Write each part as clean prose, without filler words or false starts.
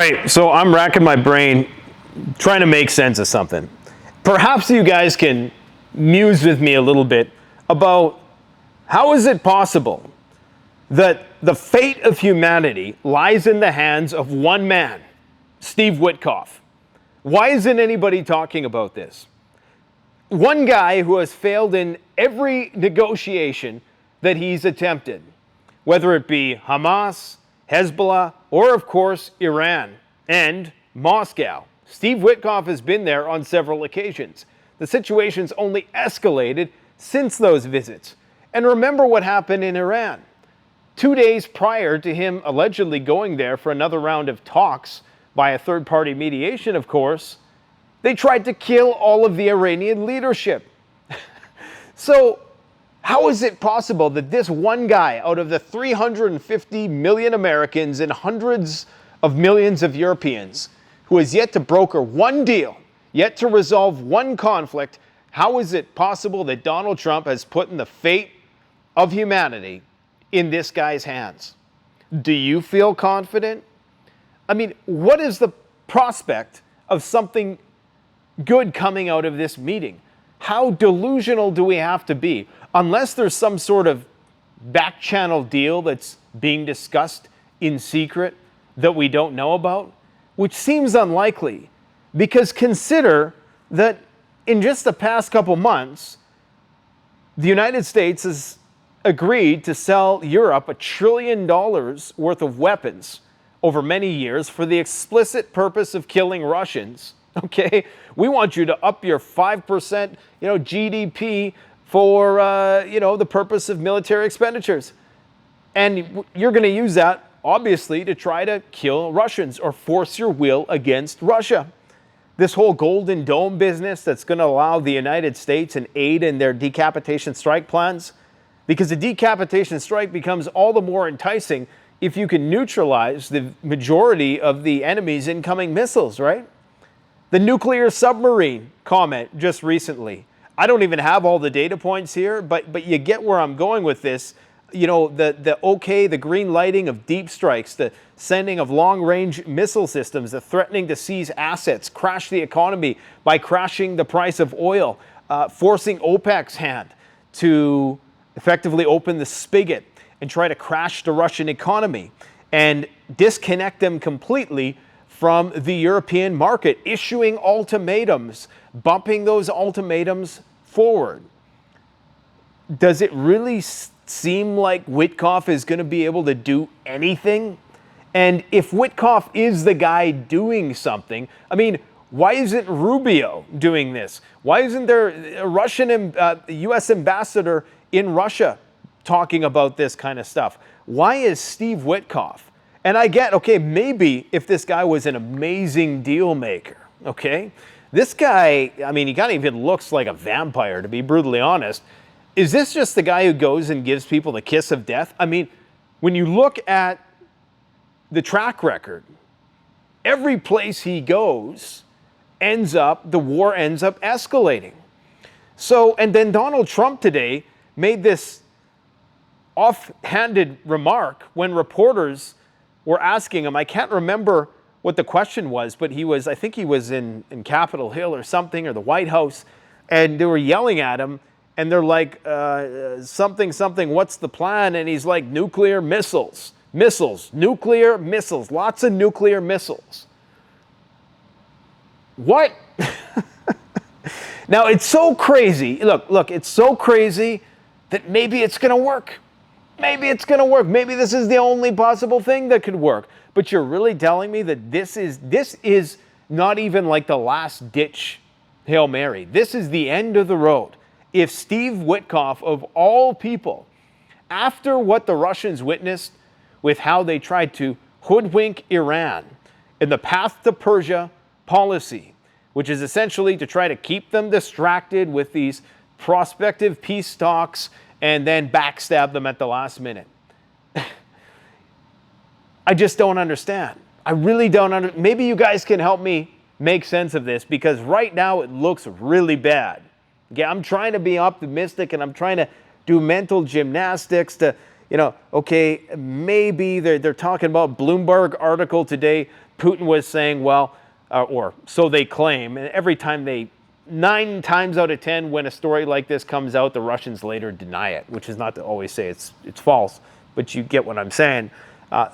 Right, so I'm racking my brain trying to make sense of something. Perhaps you guys can muse with me a little bit about how is it possible that the fate of humanity lies in the hands of one man, Steve Witoff. Why isn't anybody talking about this? One guy who has failed in every negotiation that he's attempted, whether it be Hamas, Hezbollah, or of course Iran and Moscow. Steve Witkoff has been there on several occasions. The situation's only escalated since those visits. And remember what happened in Iran. 2 days prior to him allegedly going there for another round of talks by a third-party mediation, of course, they tried to kill all of the Iranian leadership. So how is it possible that this one guy out of the 350 million Americans and hundreds of millions of Europeans who has yet to broker one deal, yet to resolve one conflict, how is it possible that Donald Trump has put in the fate of humanity in this guy's hands? Do you feel confident? I mean, what is the prospect of something good coming out of this meeting? How delusional do we have to be? Unless there's some sort of back channel deal that's being discussed in secret that we don't know about, which seems unlikely, because consider that in just the past couple months, the United States has agreed to sell Europe $1 trillion worth of weapons over many years for the explicit purpose of killing Russians. Okay, we want you to up your 5%, GDP for, the purpose of military expenditures. And you're going to use that, obviously, to try to kill Russians or force your will against Russia. This whole Golden Dome business that's going to allow the United States an aid in their decapitation strike plans, because the decapitation strike becomes all the more enticing if you can neutralize the majority of the enemy's incoming missiles, right? The nuclear submarine comment just recently. I don't even have all the data points here, but you get where I'm going with this. The green lighting of deep strikes, the sending of long-range missile systems, the threatening to seize assets, crash the economy by crashing the price of oil, forcing OPEC's hand to effectively open the spigot and try to crash the Russian economy and disconnect them completely from the European market, issuing ultimatums, bumping those ultimatums forward. Does it really seem like Witkoff is going to be able to do anything? And if Witkoff is the guy doing something, I mean, why isn't Rubio doing this? Why isn't there a Russian, U.S. ambassador in Russia talking about this kind of stuff? Why is Steve Witkoff? And I get, okay, maybe if this guy was an amazing deal maker, okay? This guy, I mean, he kind of even looks like a vampire, to be brutally honest. Is this just the guy who goes and gives people the kiss of death? I mean, when you look at the track record, every place he goes the war ends up escalating. So, and then Donald Trump today made this offhanded remark when reporters were asking him, I can't remember what the question was, but I think he was in Capitol Hill or something, or the White House, and they were yelling at him, and they're like, something, what's the plan? And he's like, nuclear missiles, nuclear missiles, lots of nuclear missiles. What? Now, it's so crazy. Look, it's so crazy that maybe it's going to work. Maybe it's going to work. Maybe this is the only possible thing that could work. But you're really telling me that this is not even like the last ditch Hail Mary. This is the end of the road. If Steve Witkoff, of all people, after what the Russians witnessed with how they tried to hoodwink Iran in the path to Persia policy, which is essentially to try to keep them distracted with these prospective peace talks and then backstab them at the last minute. I just don't understand. I really don't understand. Maybe you guys can help me make sense of this, because right now it looks really bad. Okay, I'm trying to be optimistic and I'm trying to do mental gymnastics to, okay, maybe they're talking about Bloomberg article today. Putin was saying, well, or so they claim. And every time 9 times out of 10, when a story like this comes out, the Russians later deny it, which is not to always say it's false, but you get what I'm saying.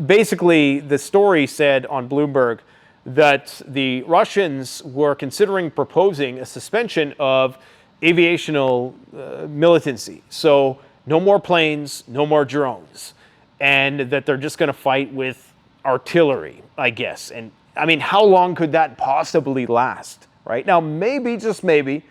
Basically, the story said on Bloomberg that the Russians were considering proposing a suspension of aviational militancy. So no more planes, no more drones, and that they're just going to fight with artillery, I guess. And I mean, how long could that possibly last, right? Now, maybe, just maybe,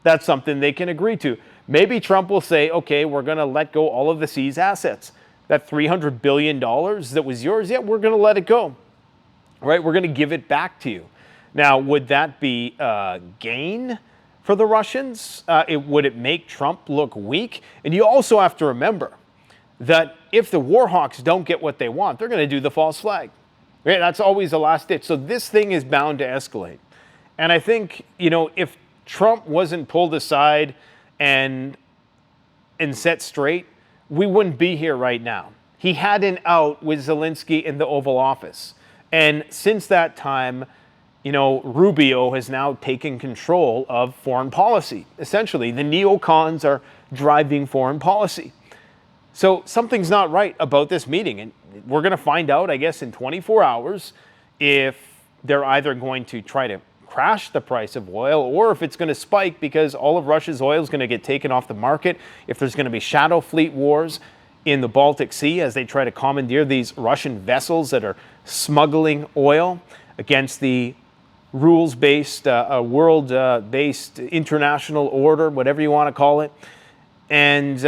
that's something they can agree to. Maybe Trump will say, okay, we're going to let go all of the seized assets. That $300 billion that was yours, yeah, we're going to let it go, right? We're going to give it back to you. Now, would that be gain for the Russians? Would it make Trump look weak? And you also have to remember that if the war hawks don't get what they want, they're going to do the false flag. Right? That's always the last ditch. So this thing is bound to escalate. And I think, if Trump wasn't pulled aside and set straight, we wouldn't be here right now. He had an out with Zelensky in the Oval Office. And since that time, Rubio has now taken control of foreign policy. Essentially, the neocons are driving foreign policy. So something's not right about this meeting. And we're going to find out, I guess, in 24 hours if they're either going to try to crash the price of oil or if it's going to spike because all of Russia's oil is going to get taken off the market, if there's going to be shadow fleet wars in the Baltic Sea as they try to commandeer these Russian vessels that are smuggling oil against the rules-based, world-based international order, whatever you want to call it. And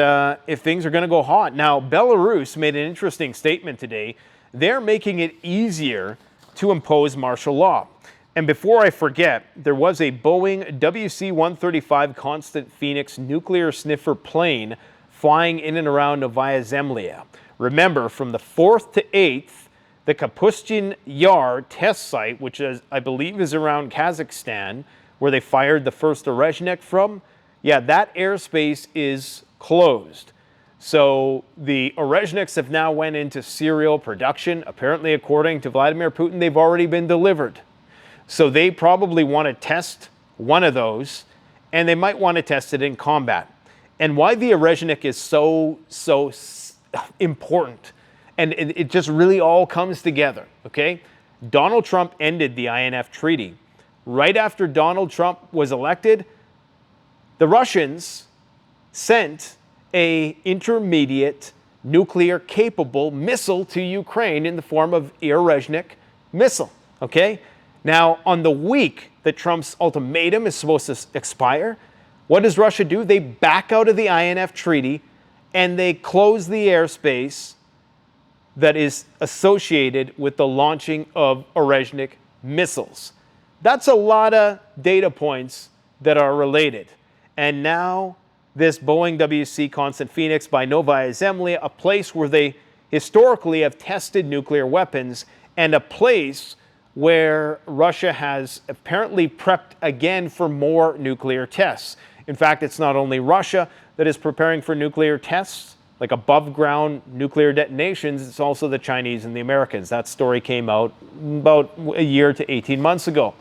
if things are going to go hot. Now, Belarus made an interesting statement today. They're making it easier to impose martial law. And before I forget, there was a Boeing WC-135 Constant Phoenix nuclear sniffer plane flying in and around Novaya Zemlya. Remember, from the 4th to 8th, the Kapustin Yar test site, which I believe is around Kazakhstan, where they fired the first Orezhnik from, yeah, that airspace is closed. So the Orezhniks have now went into serial production. Apparently, according to Vladimir Putin, they've already been delivered. So they probably want to test one of those, and they might want to test it in combat. And why the Orezhnik is so important, and it just really all comes together, okay? Donald Trump ended the INF Treaty. Right after Donald Trump was elected, the Russians sent an intermediate nuclear-capable missile to Ukraine in the form of Orezhnik missile, okay? Now, on the week that Trump's ultimatum is supposed to expire, what does Russia do? They back out of the INF Treaty and they close the airspace that is associated with the launching of Orezhnik missiles. That's a lot of data points that are related. And now this Boeing WC Constant Phoenix by Novaya Zemlya, a place where they historically have tested nuclear weapons and a place where Russia has apparently prepped again for more nuclear tests. In fact, it's not only Russia that is preparing for nuclear tests, like above-ground nuclear detonations, it's also the Chinese and the Americans. That story came out about a year to 18 months ago.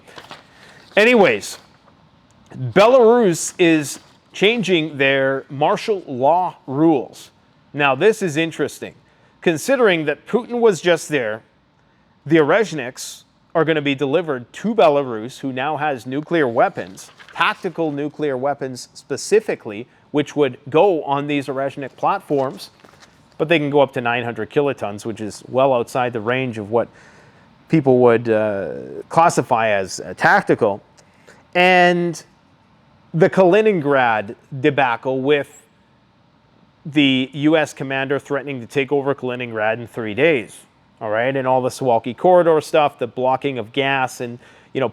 Anyways, Belarus is changing their martial law rules. Now, this is interesting. Considering that Putin was just there, the Orezhniks are going to be delivered to Belarus, who now has nuclear weapons, tactical nuclear weapons specifically, which would go on these Orezhnik platforms, but they can go up to 900 kilotons, which is well outside the range of what people would classify as tactical. And the Kaliningrad debacle with the U.S. commander threatening to take over Kaliningrad in 3 days. All right, and all the Suwalki corridor stuff, the blocking of gas, and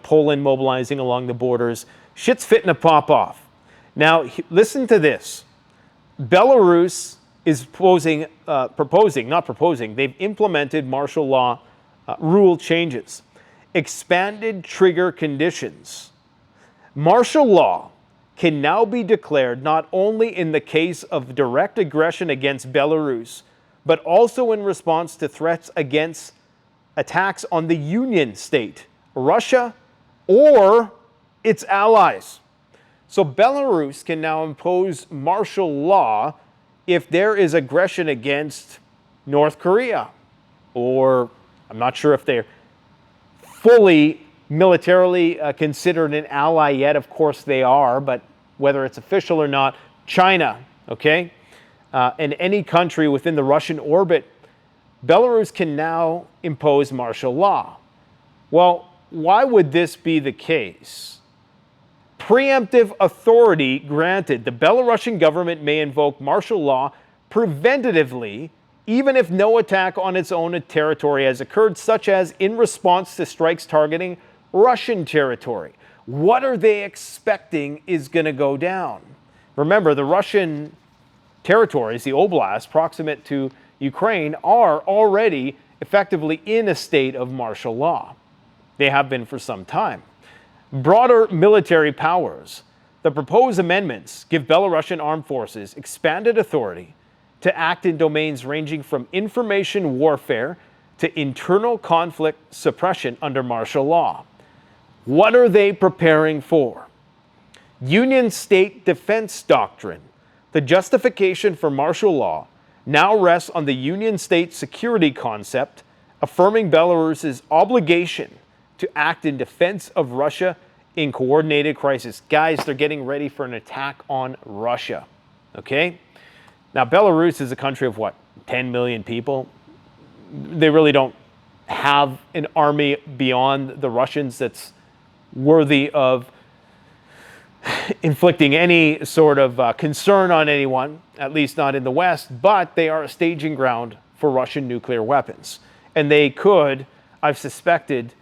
Poland mobilizing along the borders. Shit's fitting to pop off. Now, listen to this. Belarus is they've implemented martial law rule changes, expanded trigger conditions. Martial law can now be declared not only in the case of direct aggression against Belarus, but also in response to threats against attacks on the Union state, Russia, or its allies. So Belarus can now impose martial law if there is aggression against North Korea, or I'm not sure if they're fully militarily considered an ally yet. Of course they are, but whether it's official or not, China, okay, and any country within the Russian orbit, Belarus can now impose martial law. Well, why would this be the case? Preemptive authority granted. The Belarusian government may invoke martial law preventatively, even if no attack on its own territory has occurred, such as in response to strikes targeting Russian territory. What are they expecting is going to go down? Remember, the Russian territories, the oblasts proximate to Ukraine, are already effectively in a state of martial law. They have been for some time. Broader military powers. The proposed amendments give Belarusian armed forces expanded authority to act in domains ranging from information warfare to internal conflict suppression under martial law. What are they preparing for? Union state defense doctrine. The justification for martial law now rests on the Union state security concept, affirming Belarus's obligation to act in defense of Russia in coordinated crisis. Guys, they're getting ready for an attack on Russia, okay? Now, Belarus is a country of what, 10 million people? They really don't have an army beyond the Russians that's worthy of inflicting any sort of concern on anyone, at least not in the West, but they are a staging ground for Russian nuclear weapons. And they could, I've suspected,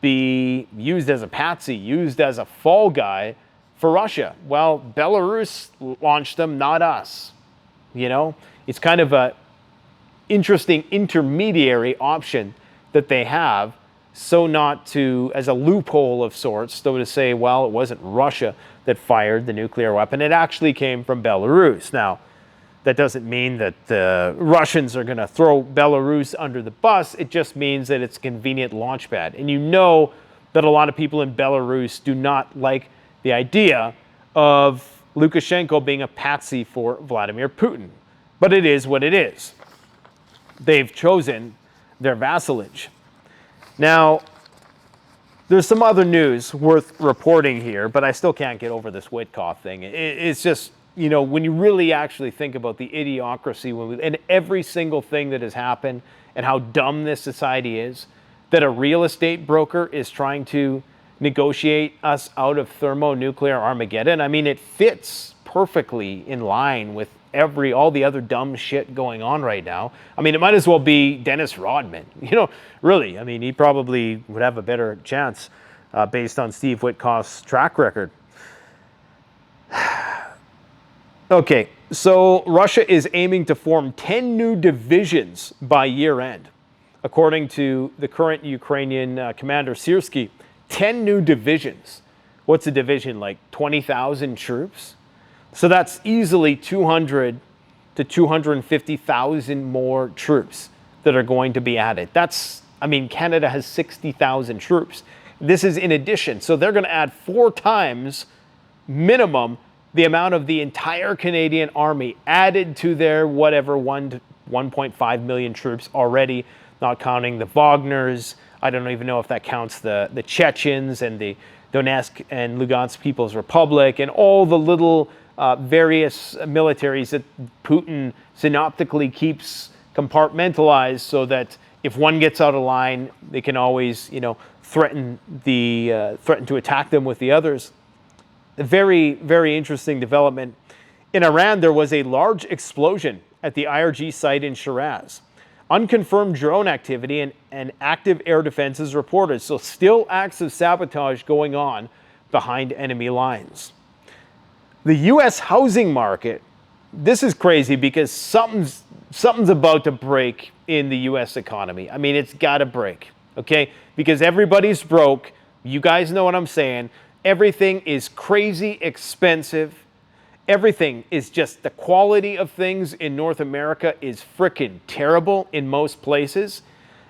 be used as a patsy, used as a fall guy for Russia. Well, Belarus launched them, not us. You know, it's kind of a interesting intermediary option that they have, so not to, as a loophole of sorts, so to say, well, it wasn't Russia that fired the nuclear weapon. It actually came from Belarus. Now, that doesn't mean that the Russians are going to throw Belarus under the bus. It just means that it's a convenient launch pad. And you know that a lot of people in Belarus do not like the idea of Lukashenko being a patsy for Vladimir Putin. But it is what it is. They've chosen their vassalage. Now, there's some other news worth reporting here, but I still can't get over this Witkoff thing. It's just, you know, when you really actually think about the idiocracy and every single thing that has happened and how dumb this society is, that a real estate broker is trying to negotiate us out of thermonuclear Armageddon. I mean, it fits perfectly in line with all the other dumb shit going on right now. I mean, it might as well be Dennis Rodman. You know, really. I mean, he probably would have a better chance based on Steve Witkoff's track record. Okay, so Russia is aiming to form 10 new divisions by year end. According to the current Ukrainian commander Syrskyi, 10 new divisions. What's a division, like 20,000 troops? So that's easily 200 to 250,000 more troops that are going to be added. That's, I mean, Canada has 60,000 troops. This is in addition. So they're going to add 4 times minimum the amount of the entire Canadian army added to their whatever 1 to 1.5 million troops already, not counting the Wagners. I don't even know if that counts the Chechens and the Donetsk and Lugansk People's Republic and all the little various militaries that Putin synoptically keeps compartmentalized so that if one gets out of line, they can always, you know, threaten to attack them with the others. A very, very interesting development. In Iran, there was a large explosion at the IRG site in Shiraz. Unconfirmed drone activity and active air defenses reported, so still acts of sabotage going on behind enemy lines. The U.S. housing market, this is crazy because something's about to break in the U.S. economy. I mean, it's got to break, okay? Because everybody's broke. You guys know what I'm saying. Everything is crazy expensive. Everything is just, the quality of things in North America is freaking terrible in most places.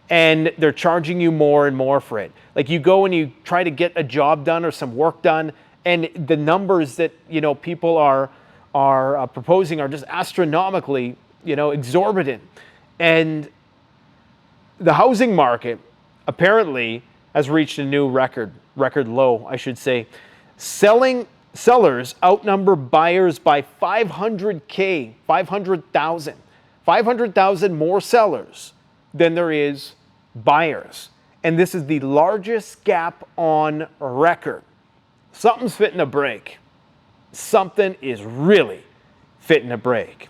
And they're charging you more and more for it. Like, you go and you try to get a job done or some work done, and the numbers that, people are proposing are just astronomically, exorbitant. And the housing market apparently has reached a new record low, I should say. Sellers outnumber buyers by 500,000. 500,000 more sellers than there is buyers. And this is the largest gap on record. Something's fitting to break. Something is really fitting to break.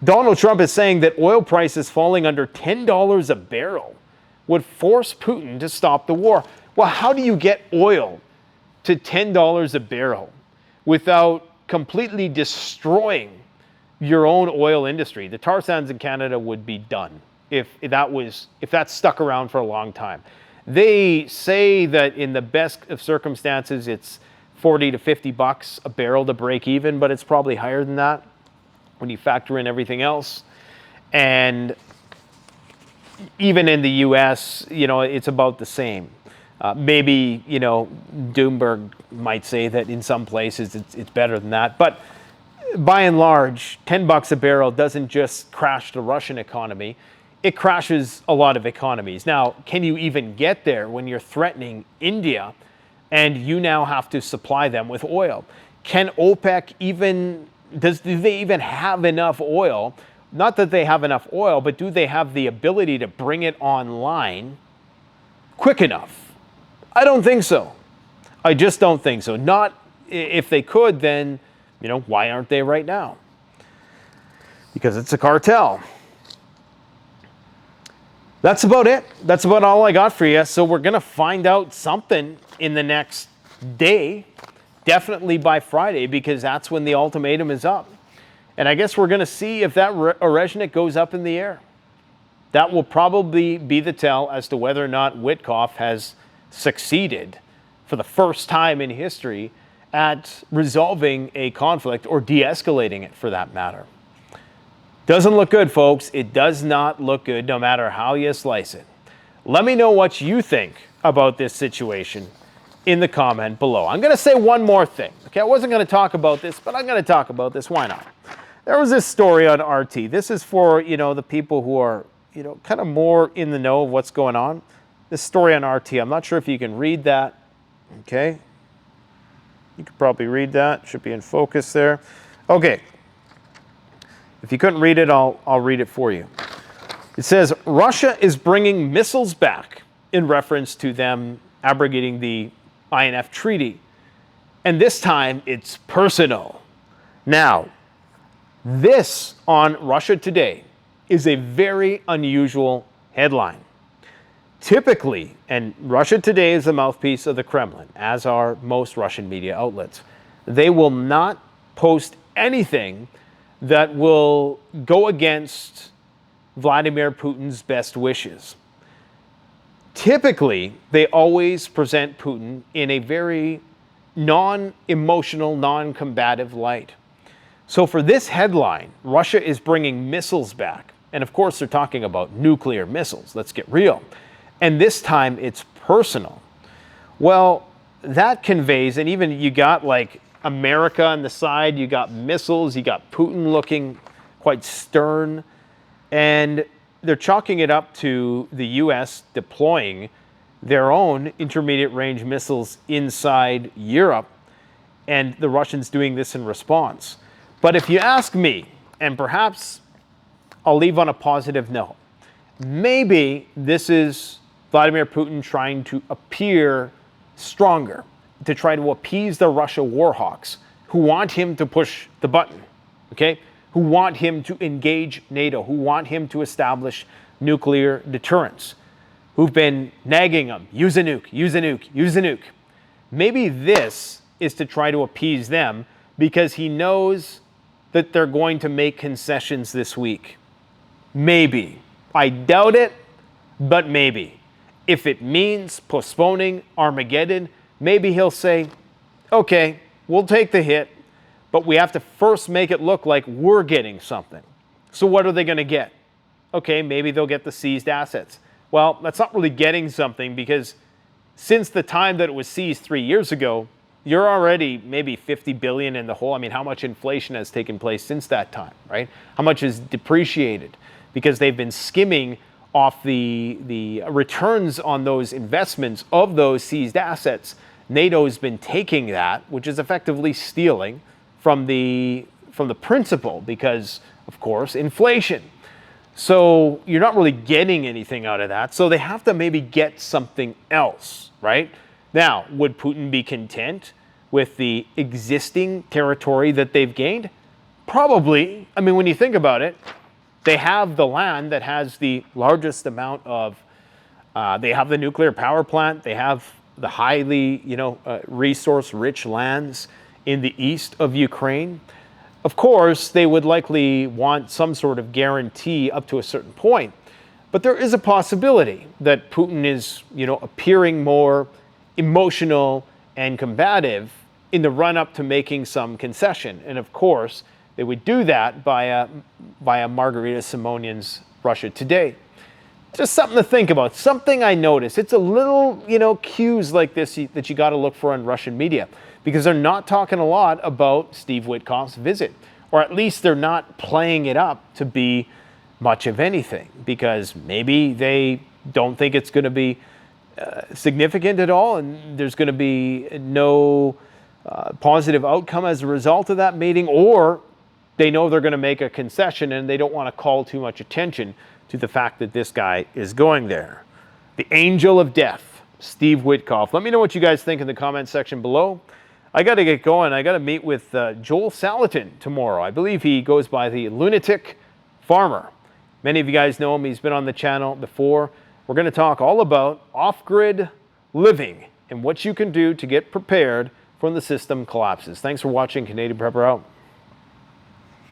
Donald Trump is saying that oil prices falling under $10 a barrel would force Putin to stop the war. Well, how do you get oil to $10 a barrel without completely destroying your own oil industry? The tar sands in Canada would be done if that stuck around for a long time. They say that in the best of circumstances, it's $40 to $50 a barrel to break even, but it's probably higher than that when you factor in everything else. And even in the US, it's about the same. Maybe, Doomberg might say that in some places it's better than that. But by and large, $10 a barrel doesn't just crash the Russian economy. It crashes a lot of economies. Now, can you even get there when you're threatening India and you now have to supply them with oil? Can OPEC do they even have enough oil? Not that they have enough oil, but do they have the ability to bring it online quick enough? I don't think so. I just don't think so. Not if they could, then, why aren't they right now? Because it's a cartel. That's about it. That's about all I got for you. So we're going to find out something in the next day, definitely by Friday, because that's when the ultimatum is up. And I guess we're going to see if that Orezhnik goes up in the air. That will probably be the tell as to whether or not Witkoff has succeeded for the first time in history at resolving a conflict or de-escalating it, for that matter. Doesn't look good, folks. It does not look good, no matter how you slice it. Let me know what you think about this situation in the comment below. I'm going to say one more thing. Okay, I wasn't going to talk about this, but I'm going to talk about this. Why not? There was this story on RT. This is for, the people who are, kind of more in the know of what's going on. This story on RT. I'm not sure if you can read that. Okay. You could probably read that. Should be in focus there. Okay. If you couldn't read it, I'll read it for you. It says, Russia is bringing missiles back in reference to them abrogating the INF treaty. And this time, it's personal. Now, this on Russia Today is a very unusual headline. Typically, and Russia Today is the mouthpiece of the Kremlin, as are most Russian media outlets, they will not post anything that will go against Vladimir Putin's best wishes. Typically, they always present Putin in a very non-emotional, non-combative light. So for this headline, Russia is bringing missiles back. And of course, they're talking about nuclear missiles. Let's get real. And this time, it's personal. Well, that conveys, and even you got like America on the side, you got missiles, you got Putin looking quite stern, and they're chalking it up to the US deploying their own intermediate range missiles inside Europe, and the Russians doing this in response. But if you ask me, and perhaps I'll leave on a positive note, maybe this is Vladimir Putin trying to appear stronger, to try to appease the Russia warhawks who want him to push the button, okay? Who want him to engage NATO, who want him to establish nuclear deterrence, who've been nagging him, use a nuke, use a nuke, use a nuke. Maybe this is to try to appease them because he knows that they're going to make concessions this week. Maybe. I doubt it, but maybe. If it means postponing Armageddon, maybe he'll say, okay, we'll take the hit, but we have to first make it look like we're getting something. So what are they going to get? Okay, maybe they'll get the seized assets. Well, that's not really getting something, because since the time that it was seized 3 years ago, you're already maybe 50 billion in the hole. I mean, how much inflation has taken place since that time, right? How much is depreciated? Because they've been skimming off the returns on those investments of those seized assets. NATO's been taking that, which is effectively stealing from the principal, because, of course, inflation. So you're not really getting anything out of that. So they have to maybe get something else, right? Now, would Putin be content with the existing territory that they've gained? Probably. I mean, when you think about it, they have the land that has the largest amount of, they have the nuclear power plant, they have the highly, resource-rich lands in the east of Ukraine. Of course, they would likely want some sort of guarantee up to a certain point. But there is a possibility that Putin is, appearing more emotional and combative in the run-up to making some concession. And of course, they would do that via Margarita Simonian's Russia Today. Just something to think about, something I noticed. It's a little, cues like this that you got to look for on Russian media, because they're not talking a lot about Steve Witkoff's visit, or at least they're not playing it up to be much of anything, because maybe they don't think it's going to be significant at all, and there's going to be no positive outcome as a result of that meeting, or they know they're going to make a concession and they don't want to call too much attention to the fact that this guy is going there. The angel of death, Steve Witkoff. Let me know what you guys think in the comment section below. I got to get going. I got to meet with Joel Salatin tomorrow. I believe he goes by the Lunatic Farmer. Many of you guys know him. He's been on the channel before. We're going to talk all about off-grid living and what you can do to get prepared when the system collapses. Thanks for watching. Canadian Prepper out.